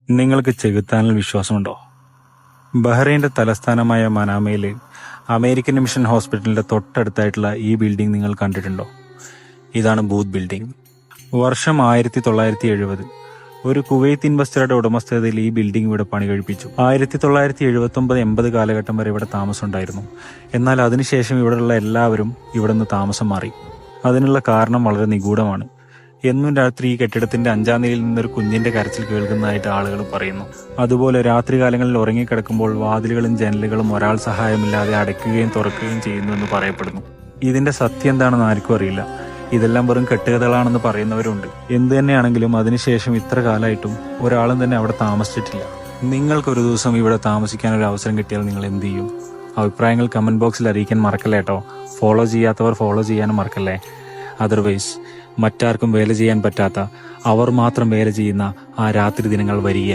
നിങ്ങൾക്ക് ചെകുത്താനിൽ വിശ്വാസമുണ്ടോ? ബഹ്റൈൻ്റെ തലസ്ഥാനമായ മനാമയിൽ American mission ഹോസ്പിറ്റലിൻ്റെ തൊട്ടടുത്തായിട്ടുള്ള ഈ ബിൽഡിംഗ് നിങ്ങൾ കണ്ടിട്ടുണ്ടോ? ഇതാണ് ബൂത്ത് ബിൽഡിംഗ്. വർഷം 1970. ഒരു കുവൈത്ത് ഇൻവെസ്റ്ററുടെ ഉടമസ്ഥതയിൽ ഈ ബിൽഡിംഗ് ഇവിടെ പണി കഴിപ്പിച്ചു. 1979-80 കാലഘട്ടം വരെ ഇവിടെ താമസം ഉണ്ടായിരുന്നു. എന്നാൽ അതിനുശേഷം ഇവിടെയുള്ള എല്ലാവരും ഇവിടെ നിന്ന് താമസം മാറി. അതിനുള്ള കാരണം വളരെ നിഗൂഢമാണ്. എന്നും രാത്രി ഈ കെട്ടിടത്തിന്റെ 5ാം നിലയിൽ നിന്നൊരു കുഞ്ഞിന്റെ കരച്ചിൽ കേൾക്കുന്നതായിട്ട് ആളുകൾ പറയുന്നു. അതുപോലെ രാത്രികാലങ്ങളിൽ ഉറങ്ങിക്കിടക്കുമ്പോൾ വാതിലുകളും ജനലുകളും ഒരാൾ സഹായമില്ലാതെ അടയ്ക്കുകയും തുറക്കുകയും ചെയ്യുന്നുവെന്ന് പറയപ്പെടുന്നു. ഇതിന്റെ സത്യം എന്താണെന്ന് ആർക്കും അറിയില്ല. ഇതെല്ലാം വെറും കെട്ടുകഥകളാണെന്ന് പറയുന്നവരുണ്ട്. എന്തു തന്നെയാണെങ്കിലും അതിനുശേഷം ഇത്ര കാലമായിട്ടും ഒരാളും തന്നെ അവിടെ താമസിച്ചിട്ടില്ല. നിങ്ങൾക്കൊരു ദിവസം ഇവിടെ താമസിക്കാൻ ഒരു അവസരം കിട്ടിയാൽ നിങ്ങൾ എന്ത് ചെയ്യും? അഭിപ്രായങ്ങൾ കമന്റ് ബോക്സിൽ അറിയിക്കാൻ മറക്കല്ലേ കേട്ടോ. ഫോളോ ചെയ്യാത്തവർ ഫോളോ ചെയ്യാനും മറക്കല്ലേ. അതർവൈസ് മറ്റാർക്കും വേല ചെയ്യാൻ പറ്റാത്ത, അവർ മാത്രം വേല ചെയ്യുന്ന ആ രാത്രി ദിനങ്ങൾ വരിക.